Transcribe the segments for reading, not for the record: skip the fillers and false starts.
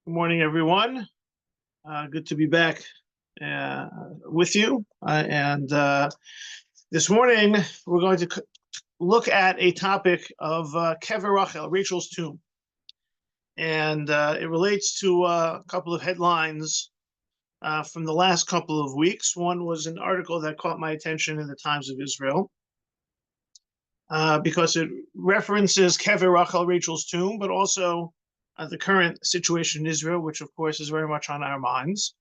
Good morning, everyone. Good to be back with you. And this morning, we're going to look at a topic of Kever Rachel, Rachel's tomb. And it relates to a couple of headlines from the last couple of weeks. One was an article that caught my attention in the Times of Israel because it references Kever Rachel, Rachel's tomb, but also the current situation in Israel, which of course is very much on our minds.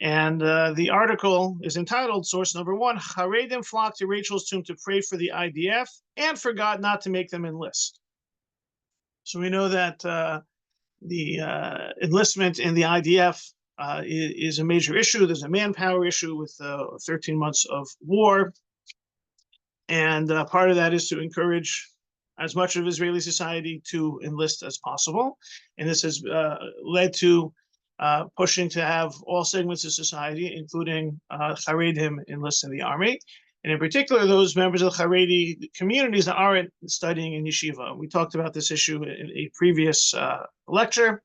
And the article is entitled, source number one, Haredim flock to Rachel's tomb to pray for the IDF and for God not to make them enlist. So we know that the enlistment in the IDF is a major issue. There's a manpower issue with 13 months of war. And part of that is to encourage as much of Israeli society to enlist as possible. And this has led to pushing to have all segments of society, including Haredim, enlist in the army. And in particular, those members of the Haredi communities that aren't studying in yeshiva. We talked about this issue in a previous lecture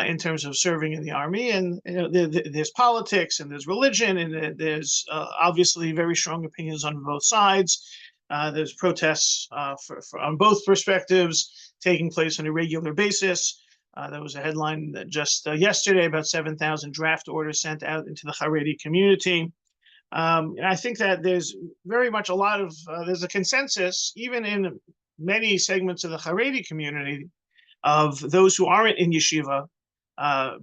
in terms of serving in the army. And there's politics and there's religion and there's obviously very strong opinions on both sides. There's protests on both perspectives taking place on a regular basis. There was a headline that just yesterday about 7,000 draft orders sent out into the Haredi community. And I think that there's very much there's a consensus, even in many segments of the Haredi community, of those who aren't in yeshiva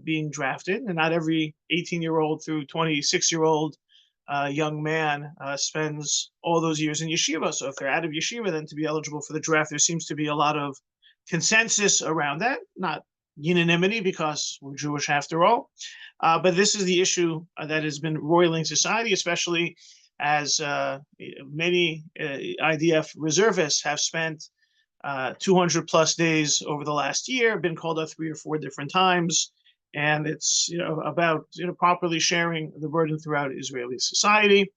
being drafted. And not every 18-year-old through 26-year-old young man spends all those years in yeshiva. So if they're out of yeshiva, then to be eligible for the draft, there seems to be a lot of consensus around that, not unanimity because we're Jewish after all. But this is the issue that has been roiling society, especially as many IDF reservists have spent 200 plus days over the last year, been called up 3 or 4 different times. And it's about properly sharing the burden throughout Israeli society.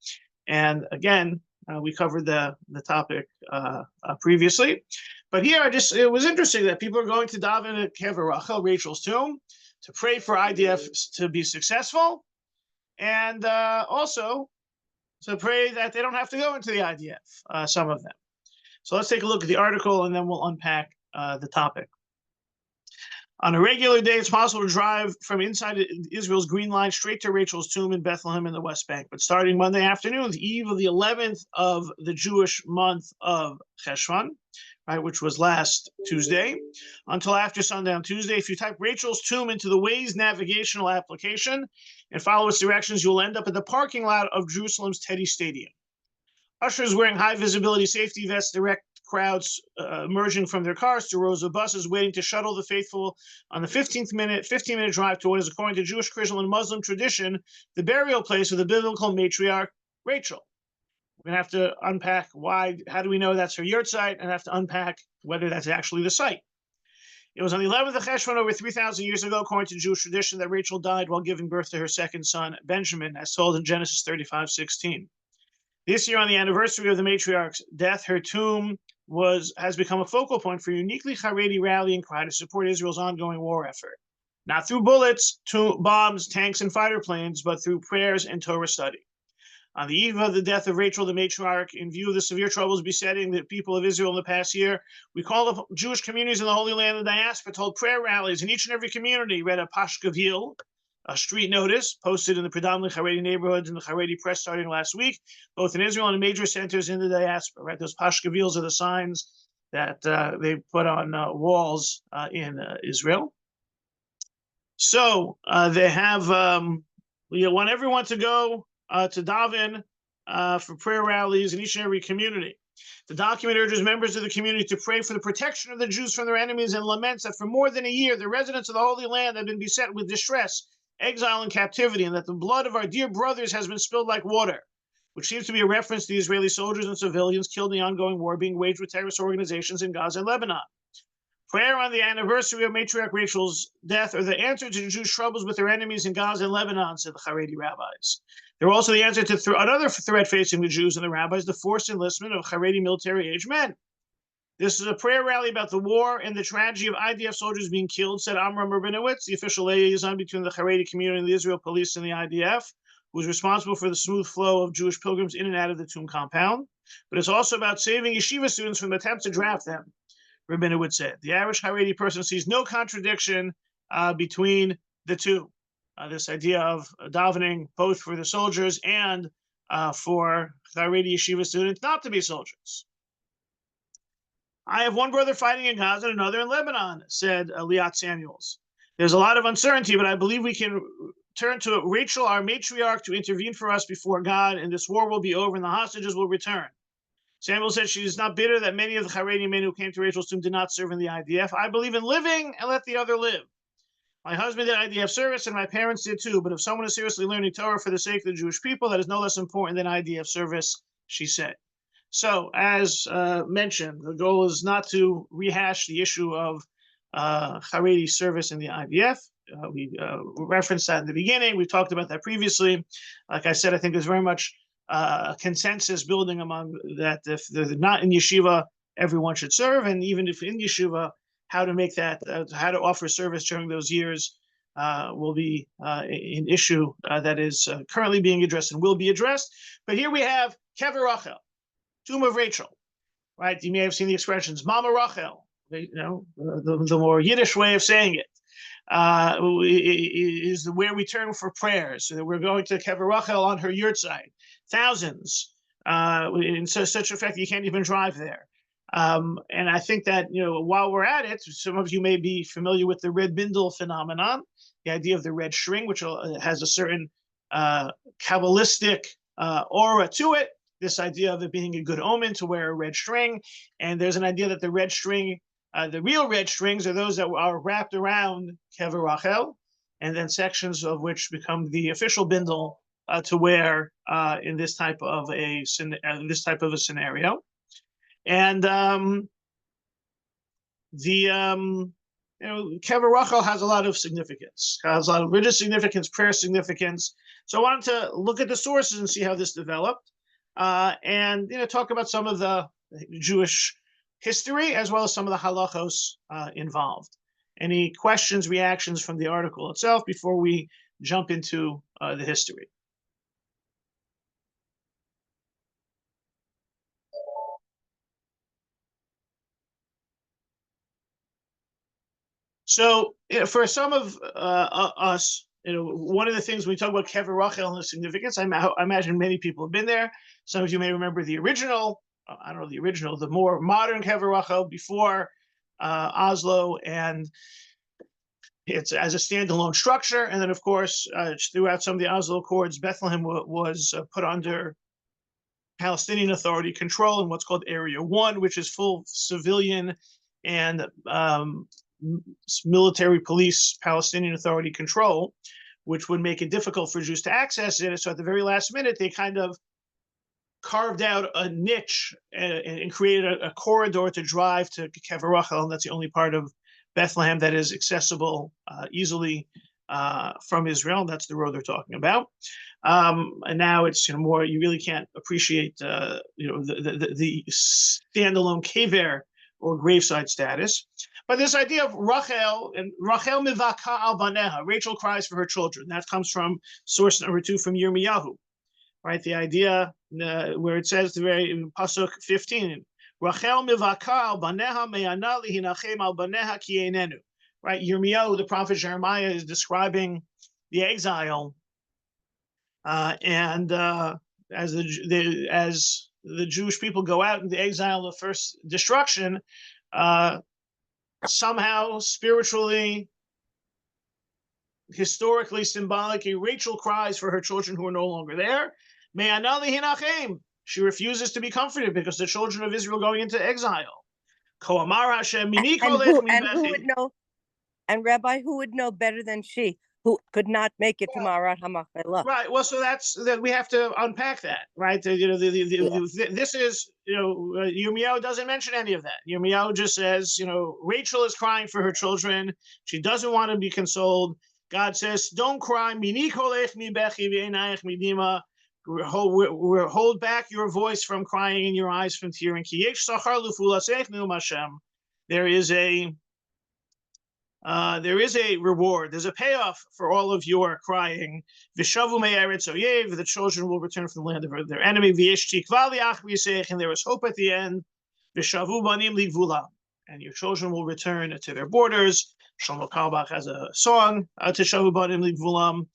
And again, we covered the topic previously, but here it was interesting that people are going to daven at Kever Rachel, Rachel's tomb, to pray for IDF to be successful, and also to pray that they don't have to go into the IDF. Some of them. So let's take a look at the article, and then we'll unpack the topic. On a regular day, it's possible to drive from inside Israel's Green Line straight to Rachel's tomb in Bethlehem in the West Bank. But starting Monday afternoon, the eve of the 11th of the Jewish month of Cheshvan, right, which was last Tuesday, until after sundown Tuesday, if you type Rachel's tomb into the Waze navigational application and follow its directions, you'll end up at the parking lot of Jerusalem's Teddy Stadium. Ushers wearing high visibility safety vests direct crowds emerging from their cars to rows of buses waiting to shuttle the faithful on the 15-minute drive to what is, according to Jewish, Christian, and Muslim tradition, the burial place of the biblical matriarch Rachel. We're going to have to unpack how do we know that's her yahrzeit, and have to unpack whether that's actually the site. It was on the 11th of Cheshvan over 3,000 years ago, according to Jewish tradition, that Rachel died while giving birth to her second son, Benjamin, as told in Genesis 35:16. This year, on the anniversary of the matriarch's death, her tomb has become a focal point for a uniquely Haredi rallying cry to support Israel's ongoing war effort. Not through bullets, bombs, tanks, and fighter planes, but through prayers and Torah study. On the eve of the death of Rachel, the matriarch, in view of the severe troubles besetting the people of Israel in the past year, we called up Jewish communities in the Holy Land and diaspora to hold prayer rallies in each and every community, read a Pashkavil, a street notice posted in the predominantly Haredi neighborhoods in the Haredi press starting last week, both in Israel and in major centers in the diaspora. Right, those pashkavils are the signs that they put on walls in Israel. So they have, we want everyone to go to daven for prayer rallies in each and every community. The document urges members of the community to pray for the protection of the Jews from their enemies and laments that for more than a year, the residents of the Holy Land have been beset with distress, exile, and captivity, and that the blood of our dear brothers has been spilled like water, which seems to be a reference to the Israeli soldiers and civilians killed in the ongoing war being waged with terrorist organizations in Gaza and Lebanon. Prayer on the anniversary of matriarch Rachel's death are the answer to the Jews' troubles with their enemies in Gaza and Lebanon, said the Haredi rabbis. They're also the answer to another threat facing the Jews and the rabbis, the forced enlistment of Haredi military-age men. This is a prayer rally about the war and the tragedy of IDF soldiers being killed, said Amram Rabinowitz, the official liaison between the Haredi community and the Israel police and the IDF, who was responsible for the smooth flow of Jewish pilgrims in and out of the tomb compound. But it's also about saving yeshiva students from attempts to draft them, Rabinowitz said. The average Haredi person sees no contradiction between the two. This idea of davening both for the soldiers and for Haredi yeshiva students not to be soldiers. I have one brother fighting in Gaza and another in Lebanon, said Liat Samuels. There's a lot of uncertainty, but I believe we can turn to Rachel, our matriarch, to intervene for us before God, and this war will be over and the hostages will return. Samuel said she is not bitter that many of the Haredi men who came to Rachel's tomb did not serve in the IDF. I believe in living and let the other live. My husband did IDF service and my parents did too, but if someone is seriously learning Torah for the sake of the Jewish people, that is no less important than IDF service, she said. So, as mentioned, the goal is not to rehash the issue of Haredi service in the IDF. We referenced that in the beginning. We talked about that previously. Like I said, I think there's very much a consensus building among that if they're not in yeshiva, everyone should serve, and even if in yeshiva, how to make that, how to offer service during those years will be an issue that is currently being addressed and will be addressed. But here we have Kever Rachel, tomb of Rachel, right? You may have seen the expressions Mama Rachel, the more Yiddish way of saying it. Is where we turn for prayers. So that we're going to Kever Rachel on her yurtzeit. Thousands, in such effect you can't even drive there. And I think that, while we're at it, some of you may be familiar with the red bindle phenomenon, the idea of the red string, which has a certain Kabbalistic aura to it. This idea of it being a good omen to wear a red string. And there's an idea that the red string, the real red strings are those that are wrapped around Kever Rachel, and then sections of which become the official bindle to wear in this type of a scenario. And Kever Rachel has a lot of significance, has a lot of religious significance, prayer significance. So I wanted to look at the sources and see how this developed, and talk about some of the Jewish history as well as some of the halachos involved. Any questions, reactions from the article itself before we jump into the history? So for some of us, one of the things when we talk about Kever Rachel and the significance, I imagine many people have been there. Some of you may remember the original, I don't know the original, the more modern Kever Rachel before Oslo, and it's as a standalone structure. And then, of course, throughout some of the Oslo Accords, Bethlehem was put under Palestinian Authority control in what's called Area 1, which is full civilian and military police Palestinian Authority control, which would make it difficult for Jews to access it. So at the very last minute, they kind of carved out a niche and created a corridor to drive to Kever Rachel, and that's the only part of Bethlehem that is accessible easily from Israel. That's the road they're talking about. And now it's more, you really can't appreciate the standalone Kever or graveside status. But this idea of Rachel, and Rachel mivaka al baneha, Rachel cries for her children. That comes from source number 2 from Yirmiyahu, right? The idea where it says the very pasuk 15, Rachel mivaka al baneha me'ana lihinachem al baneha ki einenu. Right? Yirmiyahu, the prophet Jeremiah, is describing the exile, and as the Jewish people go out into exile, the first destruction, somehow spiritually, historically, symbolically, Rachel cries for her children who are no longer there. Me'ana lihinachem. She refuses to be comforted because the children of Israel are going into exile. Ko amar Hashem mini kolech mi and who would know? And Rabbi, who would know better than she, who could not make it to Ma'arat HaMachpelah? Right. Well, so that's that we have to unpack that, right? This is, Yirmiyahu doesn't mention any of that. Yirmiyahu just says, Rachel is crying for her children. She doesn't want to be consoled. God says, don't cry. Mini kolech mi bechi v'einayich midima. hold back your voice from crying and your eyes from tearing. There is a reward. There's a payoff for all of your crying. The children will return from the land of their enemy. And there is hope at the end. And your children will return to their borders. Shlomo Carlebach has a song, Teshavu Banim Ligvulam.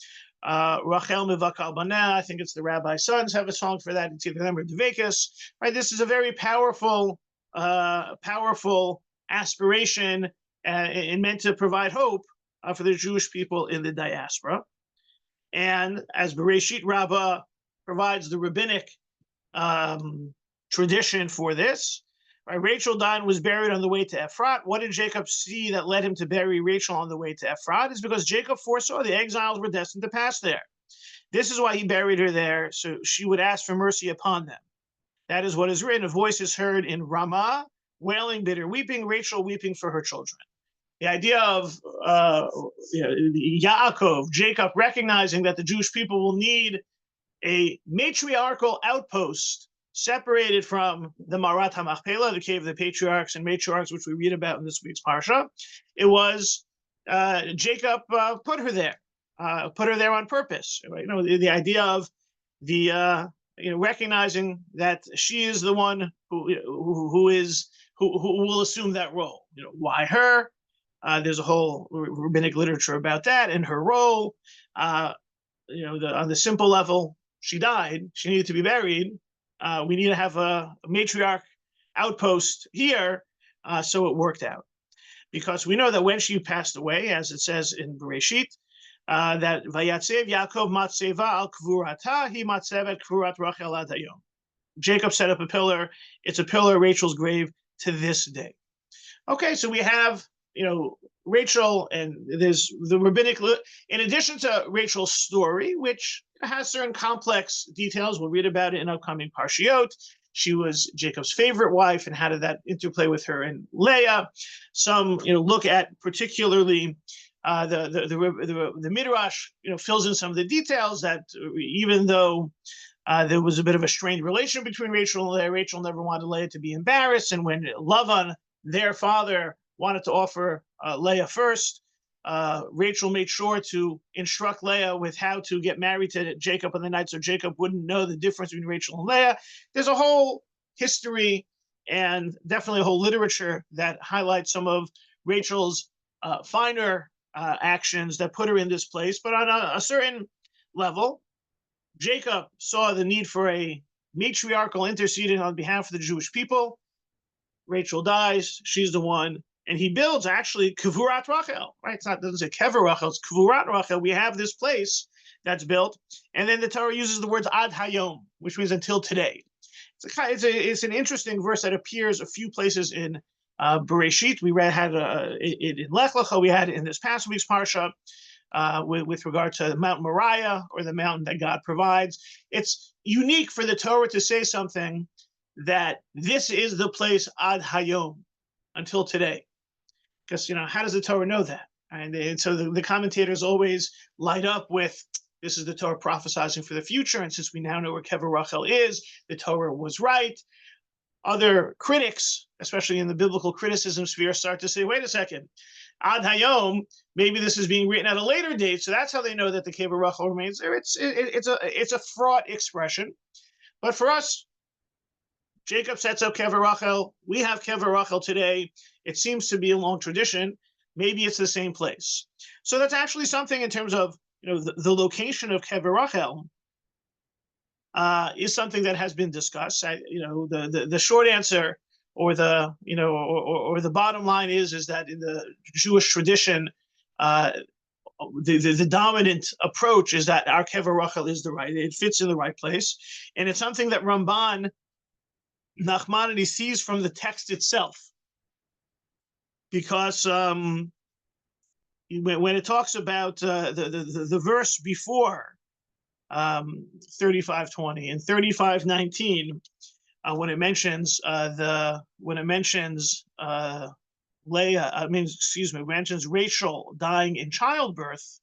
Rachel Mivakal Banah, I think it's the rabbi's sons have a song for that. It's either them or Dvekis. Right, this is a very powerful aspiration and meant to provide hope for the Jewish people in the diaspora. And as Bereshit Rabbah provides the rabbinic tradition for this, right, Rachel died and was buried on the way to Ephrat. What did Jacob see that led him to bury Rachel on the way to Ephrat? It's because Jacob foresaw the exiles were destined to pass there. This is why he buried her there, so she would ask for mercy upon them. That is what is written. A voice is heard in Ramah, wailing, bitter weeping, Rachel weeping for her children. The idea of Yaakov, Jacob, recognizing that the Jewish people will need a matriarchal outpost separated from the Marat HaMachpelah, the cave of the patriarchs and matriarchs, which we read about in this week's Parsha. It was Jacob put her there on purpose. Right? The idea of the recognizing that she is the one who will assume that role. Why her? There's a whole rabbinic literature about that and her role. On the simple level, she died. She needed to be buried. We need to have a matriarch outpost here, so it worked out. Because we know that when she passed away, as it says in Bereshit, that Vayatsev Yaakov matseva al kvurata, he matsevet kvurat Rachel ad hayom. Jacob set up a pillar. It's a pillar of Rachel's grave to this day. Okay, so we have Rachel, and there's the rabbinic, in addition to Rachel's story, which has certain complex details. We'll read about it in upcoming Parshiot. She was Jacob's favorite wife, and how did that interplay with her and Leah? Some, look at particularly the Midrash, fills in some of the details that even though there was a bit of a strained relation between Rachel and Leah, Rachel never wanted Leah to be embarrassed, and when Lavan, their father, wanted to offer Leah first, Rachel made sure to instruct Leah with how to get married to Jacob on the night so Jacob wouldn't know the difference between Rachel and Leah. There's a whole history and definitely a whole literature that highlights some of Rachel's finer actions that put her in this place. But on a certain level, Jacob saw the need for a matriarchal interceding on behalf of the Jewish people. Rachel dies, she's the one. And he builds actually Kevurat Rachel, right? It doesn't say Kever Rachel, it's Kevurat Rachel. We have this place that's built. And then the Torah uses the words Ad Hayom, which means until today. It's an interesting verse that appears a few places in Bereshit. We had it in Lech Lecha. We had it in this past week's Parsha with regard to Mount Moriah, or the mountain that God provides. It's unique for the Torah to say something that this is the place Ad Hayom, until today. Because, how does the Torah know that? And so the commentators always light up with, this is the Torah prophesizing for the future, and since we now know where Kever Rachel is, the Torah was right. Other critics, especially in the biblical criticism sphere, start to say, wait a second, Ad Hayom, maybe this is being written at a later date, so that's how they know that the Kever Rachel remains there. It's a fraught expression. But for us, Jacob sets up Kever Rachel. We have Kever Rachel today. It seems to be a long tradition. Maybe it's the same place. So that's actually something in terms of the location of Kever Rachel is something that has been discussed. The short answer, or the bottom line is that in the Jewish tradition, the dominant approach is that our Kever Rachel is it fits in the right place, and it's something that Ramban Nachmanides sees from the text itself, because when it talks about the verse before 35:20 and 35:19, when it mentions mentions Rachel dying in childbirth,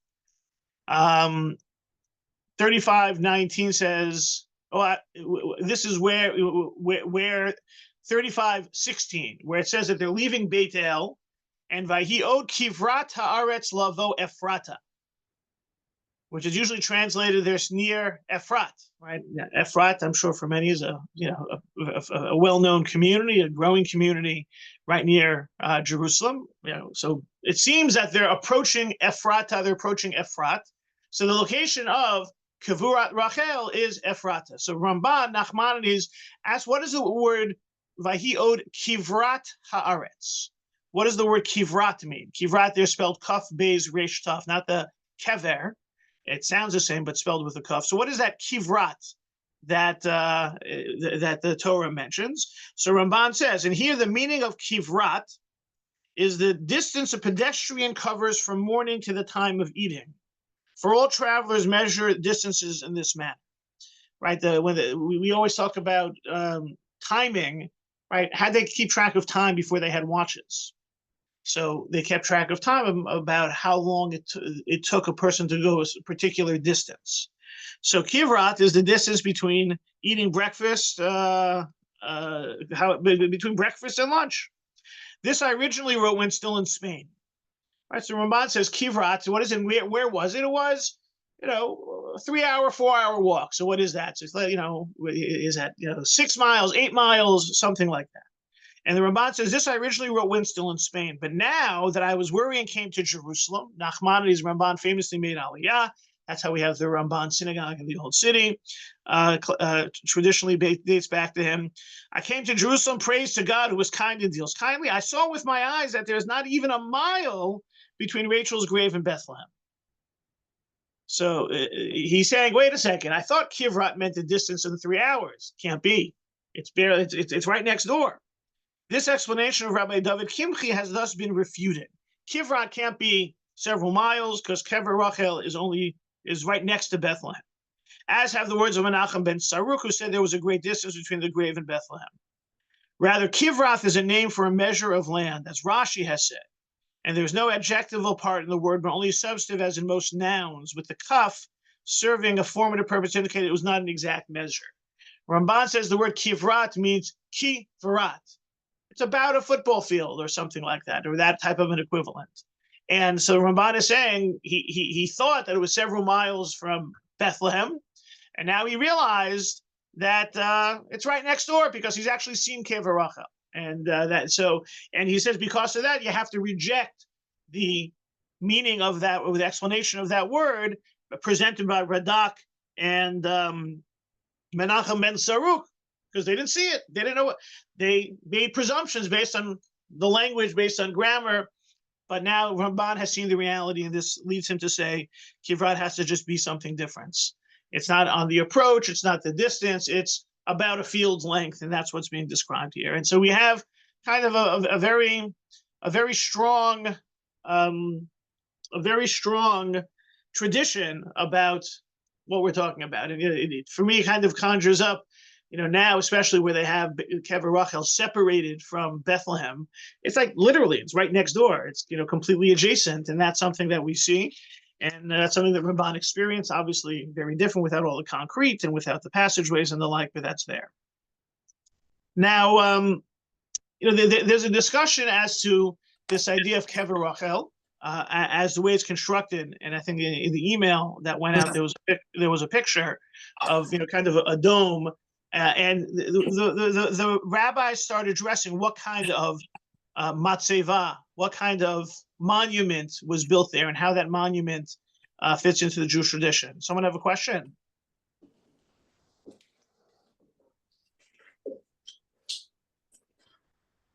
35:19 says, this is where 35:16, where it says that they're leaving Beit El, and Vahi od kivrat haaretz lavo Ephrata, which is usually translated there's near Ephrat, right? Ephrat, I'm sure for many is a well-known community, a growing community right near Jerusalem. So it seems that they're approaching Ephrata, they're approaching Ephrat. So the location of Kevurat Rachel is Ephrata. So Ramban, Nachmanides asks, what is the word Vahi od Kivrat Haaretz? What does the word Kivrat mean? Kivrat, they're spelled Kaf, Beis, Resh, Taf, not the Kever. It sounds the same, but spelled with a Kaf. So what is that Kivrat that the Torah mentions? So Ramban says, and here the meaning of Kivrat is the distance a pedestrian covers from morning to the time of eating. For all travelers measure distances in this manner, right? We always talk about timing, right? Had they keep track of time before they had watches? So they kept track of time about how long it took a person to go a particular distance. So kivrat is the distance between eating breakfast, between breakfast and lunch. This I originally wrote when still in Spain. Right, so Ramban says kivrat. What is it? Where was it? It was, 3-hour, 4-hour walk. So what is that? So it's is that 6 miles, 8 miles, something like that. And the Ramban says, this I originally wrote when still in Spain, but now that I was worried and came to Jerusalem, Nachmanides Ramban famously made Aliyah. That's how we have the Ramban synagogue in the Old City. Traditionally dates back to him. I came to Jerusalem, praise to God who was kind and deals kindly. I saw with my eyes that there's not even a mile between Rachel's grave and Bethlehem. So he's saying, wait a second, I thought Kivrat meant the distance of the 3 hours. Can't be. It's barely, it's right next door. This explanation of Rabbi David Kimchi has thus been refuted. Kivrat can't be several miles because Kever Rachel is right next to Bethlehem, as have the words of Menachem ben Saruk, who said there was a great distance between the grave and Bethlehem. Rather, Kivrath is a name for a measure of land, as Rashi has said, and there's no adjectival part in the word, but only substantive, as in most nouns, with the kaf serving a formative purpose to indicate it was not an exact measure. Ramban says the word Kivrat means Kivrat. It's about a football field or something like that, or that type of an equivalent. And so Ramban is saying he thought that it was several miles from Bethlehem, and now he realized that it's right next door because he's actually seen Kever Rachel. And and he says because of that, you have to reject the meaning of that, or the explanation of that word presented by Radak and Menachem ben Saruk, because they didn't see it. They didn't know what. They made presumptions based on the language, based on grammar. But now Ramban has seen the reality, and this leads him to say Kivrat has to just be something different. It's not on the approach. It's not the distance. It's about a field's length, and that's what's being described here. And so we have kind of a very strong tradition about what we're talking about. And it for me, kind of conjures up, now, especially where they have Kever Rachel separated from Bethlehem, it's like literally, it's right next door. It's, completely adjacent. And that's something that we see. And that's something that Ramban experienced, obviously very different without all the concrete and without the passageways and the like, but that's there. Now, there's a discussion as to this idea of Kever Rachel as the way it's constructed. And I think in the email that went out, there was a picture of, kind of a dome. And the rabbis started addressing what kind of matzeva, what kind of monument was built there, and how that monument fits into the Jewish tradition. Someone have a question?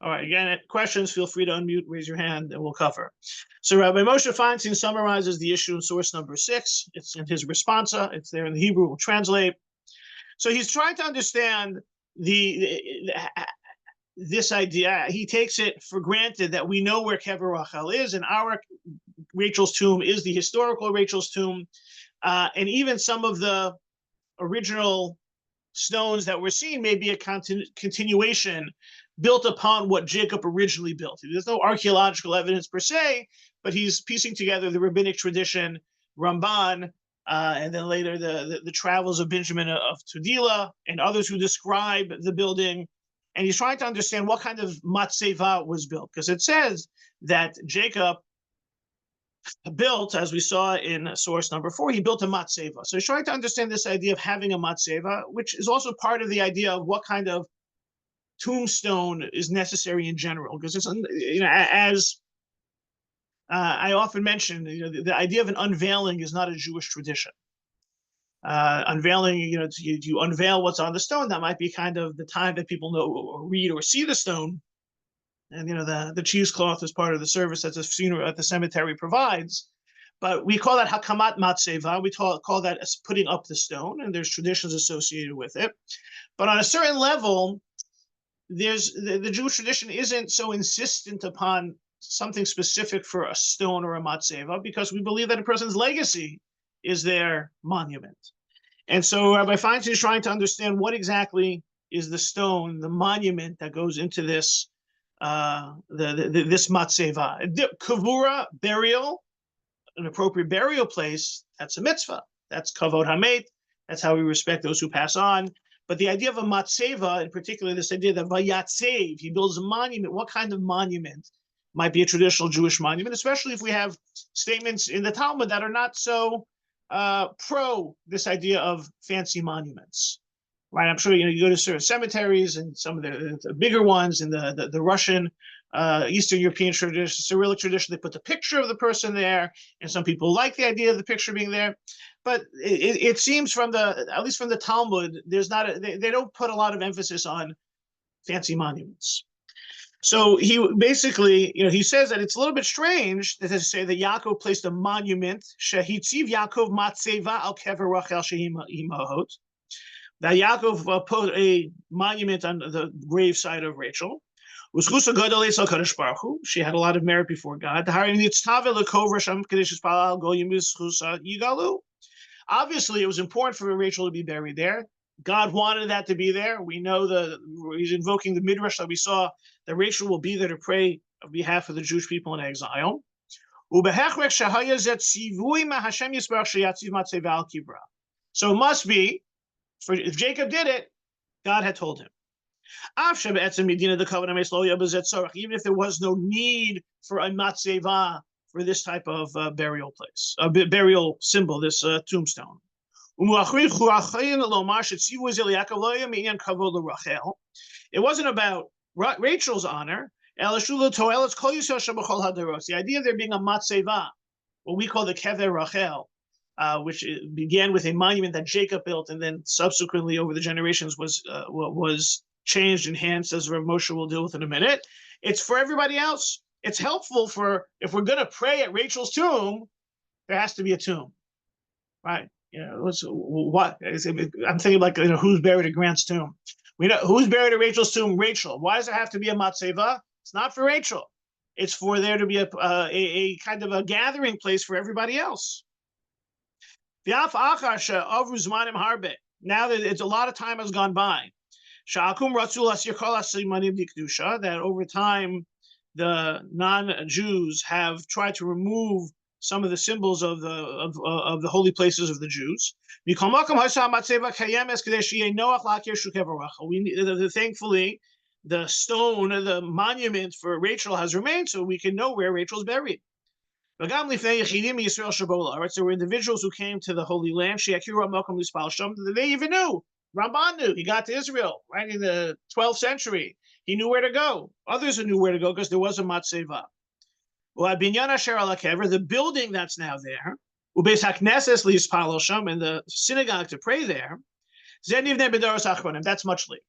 All right, again, questions, feel free to unmute, raise your hand, and we'll cover. So Rabbi Moshe Feinstein summarizes the issue in source number 6. It's in his responsa. It's there in the Hebrew. We'll translate. So he's trying to understand this idea. He takes it for granted that we know where Kever Rachel is, and our Rachel's tomb is the historical Rachel's tomb. And even some of the original stones that we're seeing may be a continuation built upon what Jacob originally built. There's no archaeological evidence per se, but he's piecing together the rabbinic tradition, Ramban, and then later the travels of Benjamin of Tudela and others who describe the building. And he's trying to understand what kind of matzeva was built, because it says that Jacob built, as we saw in source number 4, he built a matzeva. So he's trying to understand this idea of having a matzeva, which is also part of the idea of what kind of tombstone is necessary in general, because it's, as I often mention, the idea of an unveiling is not a Jewish tradition. Unveiling, you unveil what's on the stone. That might be kind of the time that people know or read or see the stone. And the cheesecloth is part of the service that the funeral at the cemetery provides. But we call that hakamat matzeva. We call that as putting up the stone, and there's traditions associated with it. But on a certain level, there's the Jewish tradition isn't so insistent upon something specific for a stone or a matzeva, because we believe that a person's legacy is their monument. And so Rabbi Feinstein is trying to understand what exactly is the stone, the monument that goes into this this matzeva. Kavura, burial, an appropriate burial place, that's a mitzvah. That's kavod hamet. That's how we respect those who pass on. But the idea of a matzeva, in particular, this idea that vayatsev, he builds a monument. What kind of monument might be a traditional Jewish monument, especially if we have statements in the Talmud that are not so pro this idea of fancy monuments, right? I'm sure you go to certain cemeteries and some of the bigger ones in the Russian, Eastern European tradition, Cyrillic tradition, they put the picture of the person there, and some people like the idea of the picture being there. But it seems at least from the Talmud, there's not they don't put a lot of emphasis on fancy monuments. So he basically, he says that it's a little bit strange to say that Yaakov placed a monument, Shehitziv Yaakov Matzeva al Kever Rachel Shehimahot, that Yaakov put a monument on the grave side of Rachel. She had a lot of merit before God. Obviously, it was important for Rachel to be buried there. God wanted that to be there. We know he's invoking the midrash that we saw, that Rachel will be there to pray on behalf of the Jewish people in exile. So it must be, if Jacob did it, God had told him. Even if there was no need for a matzeva for this type of burial place, burial symbol, this tombstone. It wasn't about Rachel's honor. The idea of there being a matzeva, what we call the Kever Rachel, which began with a monument that Jacob built, and then subsequently over the generations was changed, enhanced, as Rav Moshe will deal with in a minute. It's for everybody else. It's helpful if we're going to pray at Rachel's tomb, there has to be a tomb, right? What I'm thinking, like, who's buried at Grant's tomb? We know who's buried at Rachel's tomb. Rachel. Why does it have to be a matzeva? It's not for Rachel. It's for there to be a kind of a gathering place for everybody else. Now that it's a lot of time has gone by, that over time the non-Jews have tried to remove some of the symbols of the holy places of the Jews. Thankfully, the stone, the monument for Rachel has remained, so we can know where Rachel's buried. So there were individuals who came to the Holy Land. They even knew. Ramban knew. He got to Israel right in the 12th century. He knew where to go. Others who knew where to go because there was a matzeva. The building that's now there, and the synagogue to pray there, that's much later.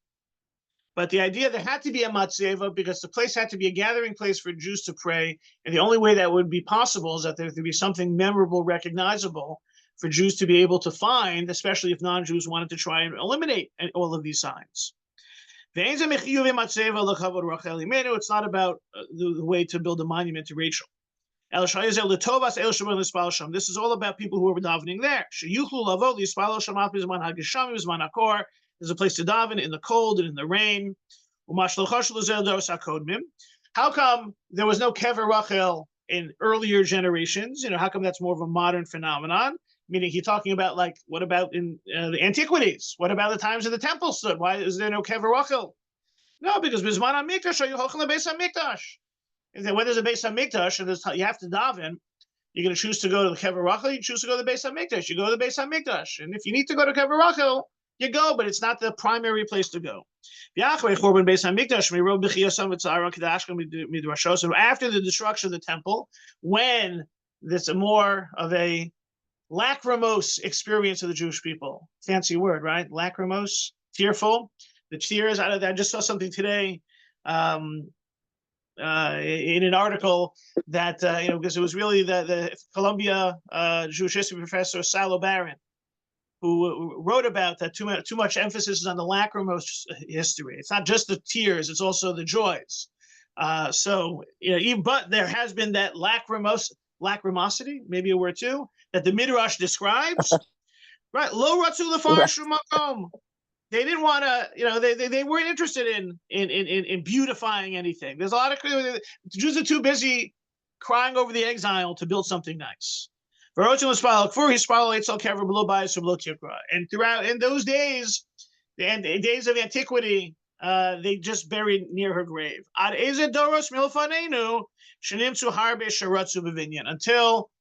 But the idea there had to be a matzeva because the place had to be a gathering place for Jews to pray, and the only way that would be possible is that there would be something memorable, recognizable for Jews to be able to find, especially if non-Jews wanted to try and eliminate all of these signs. It's not about the way to build a monument to Rachel. This is all about people who are davening there. There's a place to daven in the cold and in the rain. How come there was no Kever Rachel in earlier generations? How come that's more of a modern phenomenon? Meaning he's talking about like, what about in the antiquities? What about the times of the temple stood? Why is there no Kever Rachel? No, because Bizman HaMikdash, are you hochel Beis HaMikdash? And then when there's a Beis HaMikdash and you have to daven, you're going to choose to go to the Kever Rachel, you choose to go to the Beis HaMikdash, you go to the Beis HaMikdash. And if you need to go to Kever Rachel, you go, but it's not the primary place to go. So after the destruction of the temple, when there's a more of a lachrymose experience of the Jewish people, fancy word, right? Lachrymose, tearful. The tears, I just saw something today in an article that, because it was really the Columbia Jewish history professor, Salo Baron, who wrote about that too much emphasis is on the lachrymose history. It's not just the tears, it's also the joys. But there has been that lachrymosity, maybe a word too, that the Midrash describes. Right, lo ratzu lefarish makom. They didn't want to, they weren't interested in beautifying anything. There's a lot of the Jews are too busy crying over the exile to build something nice. And throughout in those days, the days of antiquity, they just buried near her grave. Until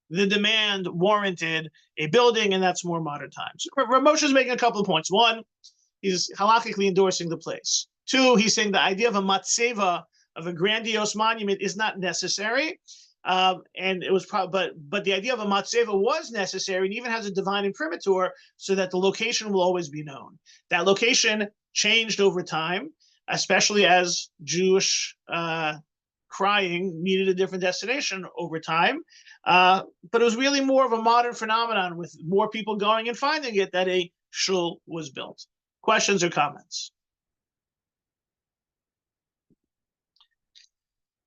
the demand warranted a building, and that's more modern times. Ramosha is making a couple of points. One, he's halachically endorsing the place. Two, he's saying the idea of a matseva, of a grandiose monument, is not necessary. And it was but the idea of a matseva was necessary, and even has a divine imprimatur, so that the location will always be known. That location changed over time, especially as Jewish crying needed a different destination over time. But it was really more of a modern phenomenon, with more people going and finding it, that a shul was built. Questions or comments?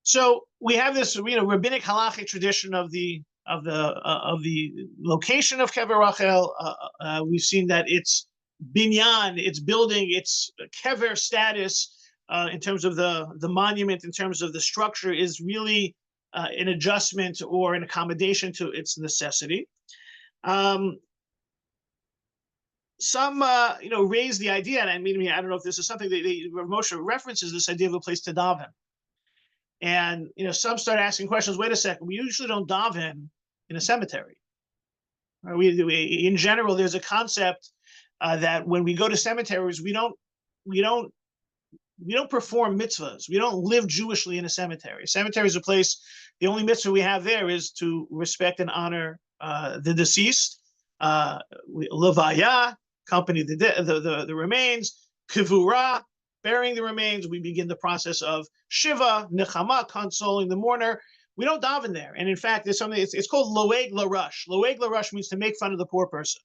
So we have this, rabbinic halachic tradition of the location of Kever Rachel. We've seen that it's binyan, it's building, it's kever status in terms of the monument, in terms of the structure, is really an adjustment or an accommodation to its necessity. Some, raise the idea, and I don't know if this is something that Moshe references, this idea of a place to daven. And, some start asking questions. Wait a second, we usually don't daven in a cemetery. In general, there's a concept that when we go to cemeteries, we don't perform mitzvahs. We don't live Jewishly in a cemetery. A cemetery is a place, the only mitzvah we have there is to respect and honor the deceased. Levaya, accompany the remains. Kivura, burying the remains. We begin the process of Shiva, Nechama, consoling the mourner. We don't daven there. And in fact, there's something, it's called Loeg Larush. Loeg Larush means to make fun of the poor person.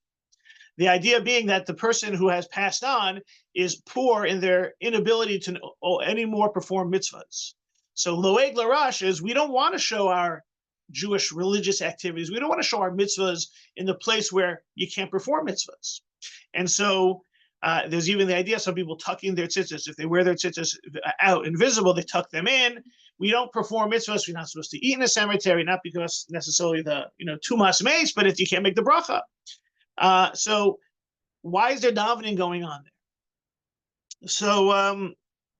The idea being that the person who has passed on is poor in their inability to anymore perform mitzvahs. So Loeg Larush is, we don't want to show our Jewish religious activities. We don't want to show our mitzvahs in the place where you can't perform mitzvahs. And so there's even the idea, some people tucking their tzitzis. If they wear their tzitzis out invisible, they tuck them in. We don't perform mitzvahs. We're not supposed to eat in a cemetery, not because necessarily the, tumas meis, but if you can't make the bracha. So why is there davening going on there? So a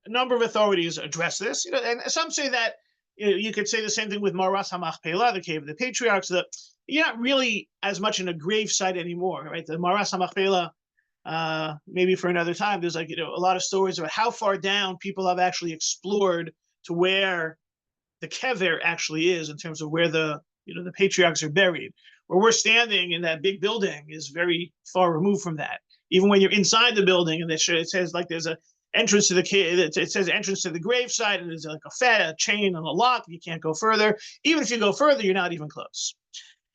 number of authorities address this, and some say that you could say the same thing with Maras HaMachpelah, the cave of the patriarchs, that you're not really as much in a grave site anymore, right? The Maras HaMachpelah, maybe for another time, there's a lot of stories about how far down people have actually explored to where the kever actually is, in terms of where the patriarchs are buried. Where we're standing in that big building is very far removed from that. Even when you're inside the building, and it says like there's a entrance to the it says entrance to the gravesite, and there's like a chain and a lock. You can't go further. Even if you go further, you're not even close.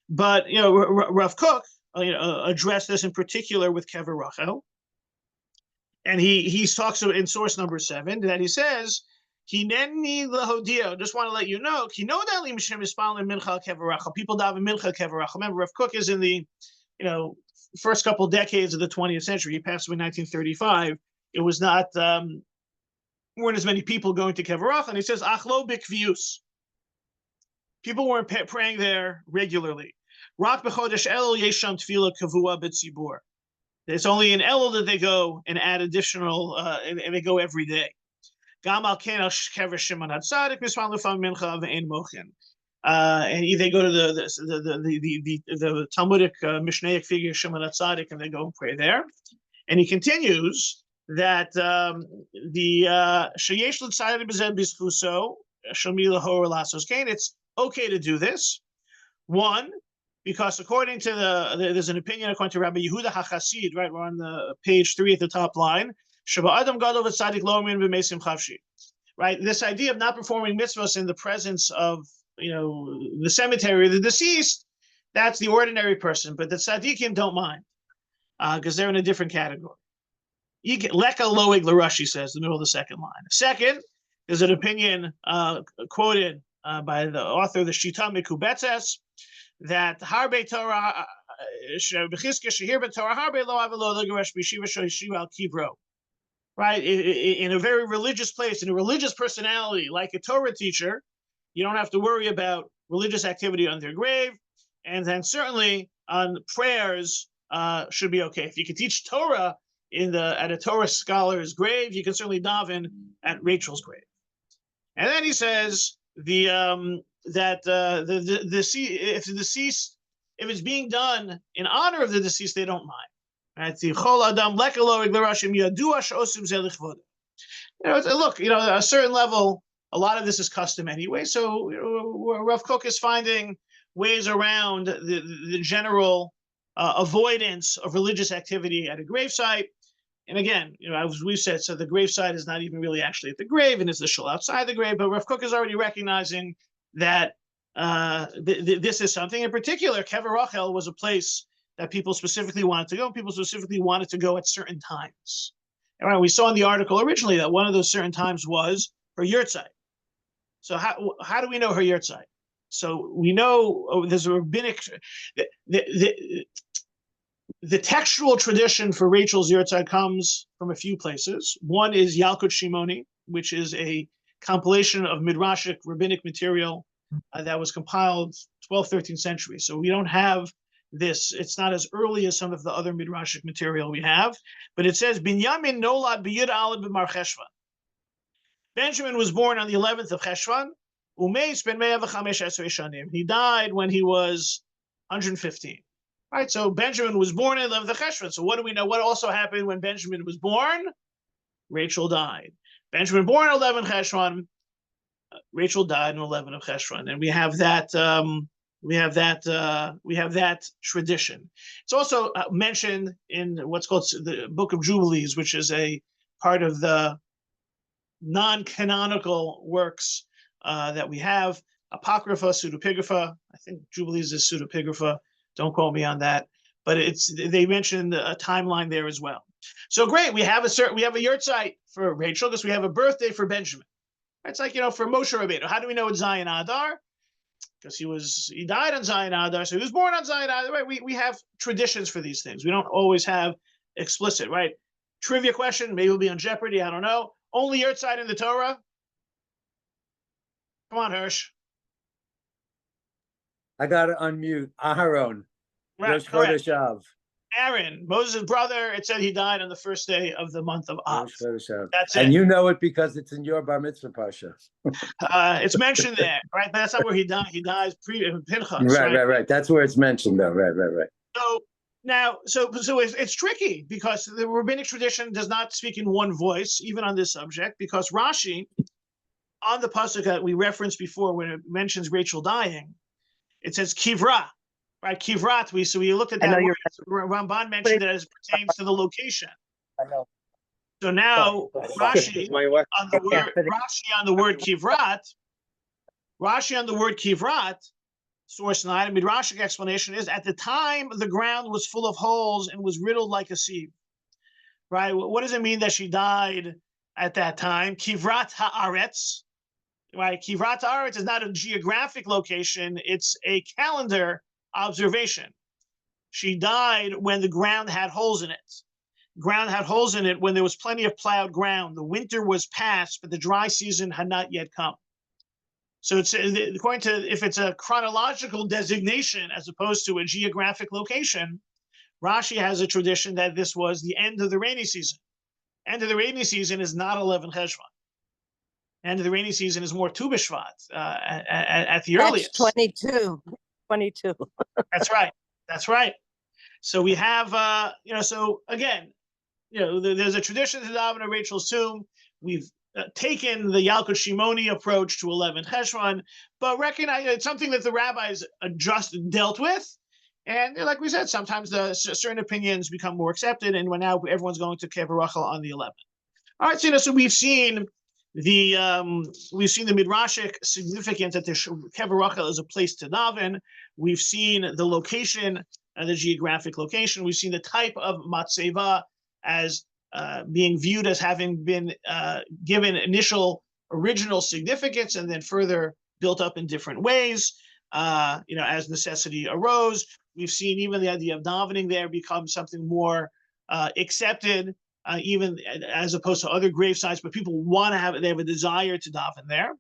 But Rav Kook addressed this in particular with Kever Rachel, and he talks in source number 7 that he says, Hineni lahodio. Just want to let you know, people daven mincha Kever Rachel. Remember, Rav Kook is in the first couple decades of the 20th century. He passed away in 1935. It was not weren't as many people going to Kever Rachel, and he says achlo bikvius. People weren't praying there regularly. Rak b'chodesh Elul yesham tefillah kavua b'tzibur. It's only in Elul that they go and add additional, and they go every day. Gam al ken al kever Shimon HaTzadik misman lefam mincha ve'en mochin. And they go to the Talmudic Mishnaic figure Shimon HaTzadik, and they go and pray there. And he continues that the sheyesh l'tzadik b'zeh b'zchuso shalmi lahor lasos kain. It's okay to do this. One, because according to there's an opinion according to Rabbi Yehuda HaChasid, right? We're on the page 3 at the top line. Sheba Adam Gadol v'Tzadik Lo Min B'Meisim Chavshi. Right? This idea of not performing mitzvahs in the presence of the cemetery, the deceased, that's the ordinary person, but the tzaddikim don't mind because they're in a different category. Leka loig l'Rashi says, in the middle of the second line. Second, there's an opinion quoted by the author of the Shita Mikubetzes that Harbe Torah B'chizke Shehir B'Torah Harbe Lo Avelo L'Geresh B'Yeshiva Shel Al Kivro. Right, in a very religious place, in a religious personality, like a Torah teacher, you don't have to worry about religious activity on their grave, and then certainly on prayers should be okay. If you can teach Torah at a Torah scholar's grave, you can certainly daven at Rachel's grave. And then he says if the deceased, if it's being done in honor of the deceased, they don't mind. Right? Look, at a certain level, a lot of this is custom anyway. So Rav Kook is finding ways around the general avoidance of religious activity at a gravesite. And again, as we've said, so the gravesite is not even really actually at the grave, and it's the shul outside the grave. But Rav Kook is already recognizing that this is something. In particular, Kever Rachel was a place that people specifically wanted to go. People specifically wanted to go at certain times. And right, we saw in the article originally that one of those certain times was her yurtzeit. So how do we know her yurtzeit? So we know there's a rabbinic, the textual tradition for Rachel's yurtzeit comes from a few places. One is Yalkut Shimoni, which is a compilation of midrashic rabbinic material that was compiled 12th, 13th century. So we don't have this, it's not as early as some of the other midrashic material we have, but it says Binyamin nolad b'yud alad b'mar Cheshvan. Benjamin was born on the 11th of Cheshvan. Umeis ben 115 shanim. He died when he was 115. Right, so Benjamin was born on the 11th of Cheshvan. So what do we know? What also happened when Benjamin was born? Rachel died. Benjamin born on 11th Cheshvan. Rachel died on 11th of Cheshvan, and we have that. We have that tradition. It's also mentioned in what's called the Book of Jubilees, which is a part of the non-canonical works that we have. Apocrypha, pseudepigrapha. I think Jubilees is pseudepigrapha. Don't quote me on that. But they mentioned a timeline there as well. So great, we have a yurtzeit for Rachel because we have a birthday for Benjamin. It's like for Moshe Rabbeinu. How do we know it's Zion Adar? Because he died on Zion Adar, so he was born on Zion Adar. Right? We have traditions for these things. We don't always have explicit, right? Trivia question, maybe we'll be on Jeopardy, I don't know. Only yurtzeit in the Torah? Come on, Hirsch. I got to unmute. Aharon. Right, correct. Aaron, Moses' brother, it said he died on the first day of the month of Av. That's it. And you know it because it's in your Bar Mitzvah Pasha. It's mentioned there, right? But that's not where he died. He dies pre-Pinchas. Right. That's where it's mentioned, though. Right. So now, so it's tricky because the rabbinic tradition does not speak in one voice, even on this subject, because Rashi, on the pasuk that we referenced before, when it mentions Rachel dying, it says Kivra. Right, Kivrat, we looked at that word. Ramban mentioned it as it pertains to the location. I know. So now Rashi on the word Kivrat, source 9, a midrashic explanation is, at the time the ground was full of holes and was riddled like a sieve. Right? What does it mean that she died at that time? Kivrat haaretz. Right? Kivrat haaretz is not a geographic location, it's a calendar observation. She died when the ground had holes in it. Ground had holes in it when there was plenty of plowed ground. The winter was past, but the dry season had not yet come. So it's according to, if it's a chronological designation as opposed to a geographic location, Rashi has a tradition that this was the end of the rainy season. End of the rainy season is not 11 Cheshvan. End of the rainy season is more Tu B'Shvat at the That's earliest. 22. 22. That's right. That's right. So we have, so again, there's a tradition to daven at Rachel's tomb. We've taken the Yalkut Shimoni approach to 11 Cheshvan, but recognize it's something that the rabbis just dealt with. And like we said, sometimes the certain opinions become more accepted, and now everyone's going to Kever Rachel on the 11th. All right, so we've seen the midrashic significance that the Kever Rachel is a place to daven. We've seen the location, the geographic location. We've seen the type of matzeva as being viewed as having been given original significance, and then further built up in different ways, as necessity arose. We've seen even the idea of davening there become something more accepted, even as opposed to other grave sites, but people they have a desire to daven there.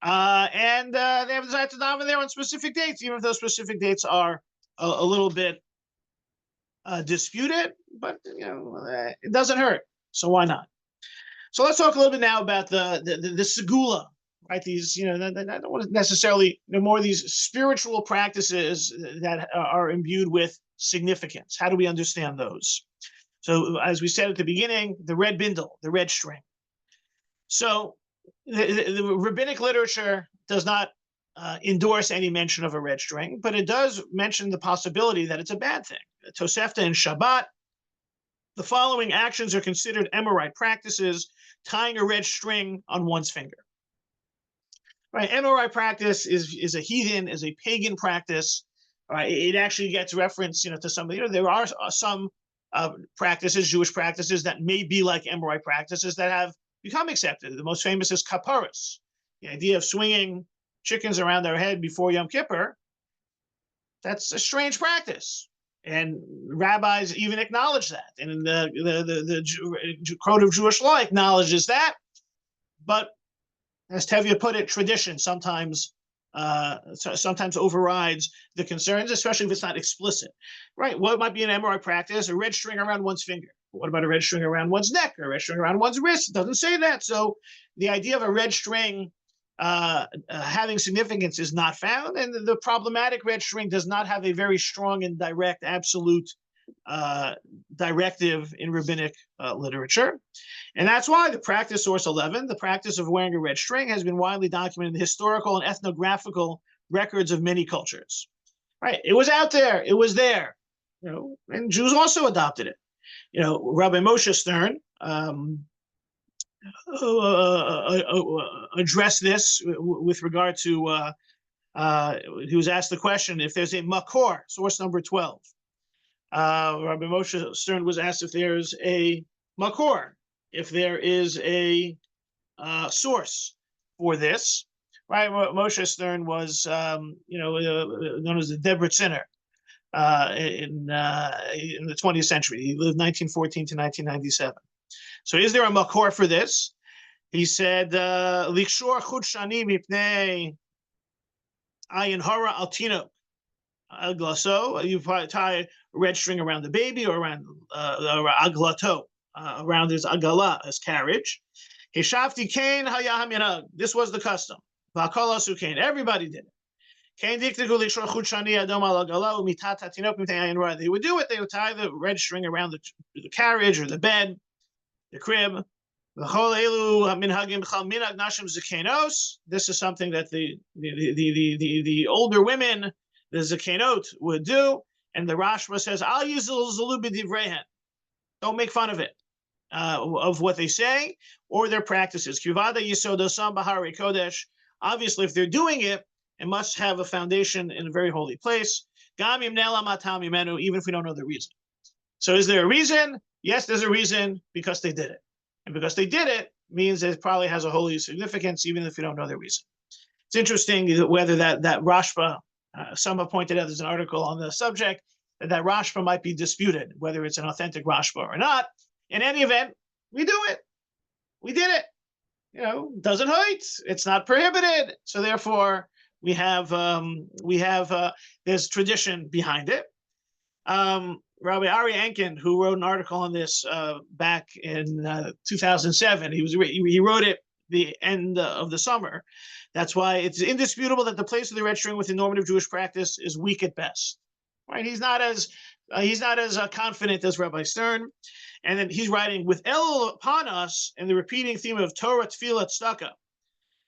And they have a desire to daven there on specific dates, even if those specific dates are a little bit disputed, but it doesn't hurt, so why not? So let's talk a little bit now about the segula, right? These, I don't want to necessarily more of these spiritual practices that are imbued with significance. How do we understand those? So as we said at the beginning, the red bindle, the red string. So the rabbinic literature does not endorse any mention of a red string, but it does mention the possibility that it's a bad thing. Tosefta and Shabbat, the following actions are considered Emorite practices: tying a red string on one's finger. Right, Emorite practice is a heathen, is a pagan practice. Right, it actually gets reference, to some. There are some practices, Jewish practices, that may be like Emorite practices that have become accepted. The most famous is kaparis, the idea of swinging chickens around their head before Yom Kippur. That's a strange practice, and rabbis even acknowledge that, and the code of Jewish law acknowledges that. But as Tevye put it, tradition sometimes overrides the concerns, especially if it's not explicit. Right? What might be an Emorite practice? A red string around one's finger. What about a red string around one's neck, or a red string around one's wrist? It doesn't say that. So the idea of a red string having significance is not found, and the problematic red string does not have a very strong and direct, absolute directive in rabbinic literature. And that's why the practice, source 11, the practice of wearing a red string, has been widely documented in the historical and ethnographical records of many cultures. Right? It was out there. It was there. And Jews also adopted it. Rabbi Moshe Stern addressed this with regard to, he was asked the question, if there's a makor, source number 12. Rabbi Moshe Stern was asked if there's a makor, if there is a source for this. Right, Moshe Stern was, known as the Deborah Sinner in the 20th century. He lived 1914 to 1997. So is there a makor for this? He said, Likshor chut shani mipnei ayin hara al tinok al glaso. You tie a red string around the baby, or around aglato, around his agala, his carriage. Hishafti kain hayah minhag. This was the custom. V'akol asu kain. Everybody did it. Kain diktigu likshor chut shani adom al agala umitat hatinok mipnei ayin hara. They would do it. They would tie the red string around the carriage or the bed, the crib. This is something that the older women, the zakenot, would do, and the Rashba says, "I'll use the don't make fun of it, of what they say or their practices." Obviously, if they're doing it, it must have a foundation in a very holy place, even if we don't know the reason. So, is there a reason? Yes, there's a reason, because they did it. And because they did it means it probably has a holy significance, even if you don't know the reason. It's interesting whether that Rashba, some have pointed out, there's an article on the subject, that Rashba might be disputed, whether it's an authentic Rashba or not. In any event, we do it. We did it. doesn't hurt. It's not prohibited. So therefore, there's tradition behind it. Rabbi Ari Enkin, who wrote an article on this back in 2007, he wrote it the end of the summer. That's why it's indisputable that the place of the red string within normative Jewish practice is weak at best. Right? He's not as confident as Rabbi Stern. And then he's writing, with El upon us and the repeating theme of Torah, Tefillah, Tzedakah,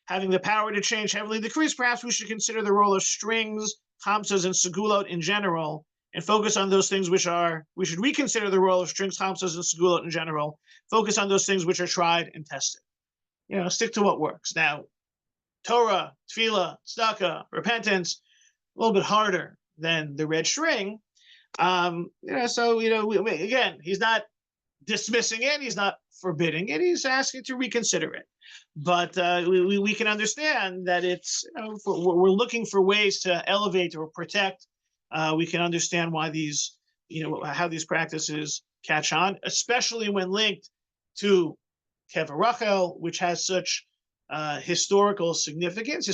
having the power to change heavily decrease, perhaps we should consider the role of strings, chamsas, and segulot in general, and focus on those things we should reconsider the role of strings, chamsas, and segulot in general, focus on those things which are tried and tested. Stick to what works. Now, Torah, Tefillah, Tzedakah, repentance, a little bit harder than the red string. Again, he's not dismissing it, he's not forbidding it, he's asking to reconsider it. But we can understand that it's we're looking for ways to elevate or protect. We can understand why these, how these practices catch on, especially when linked to Kever Rachel, which has such historical significance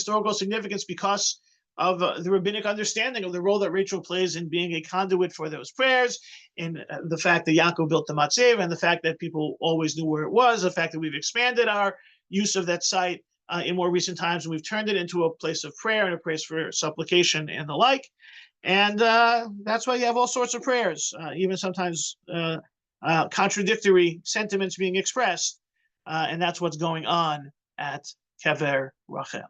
because of the rabbinic understanding of the role that Rachel plays in being a conduit for those prayers, in the fact that Yaakov built the Matzev, and the fact that people always knew where it was, the fact that we've expanded our use of that site in more recent times, and we've turned it into a place of prayer and a place for supplication and the like. And that's why you have all sorts of prayers, even sometimes contradictory sentiments being expressed. And that's what's going on at Kever Rachel.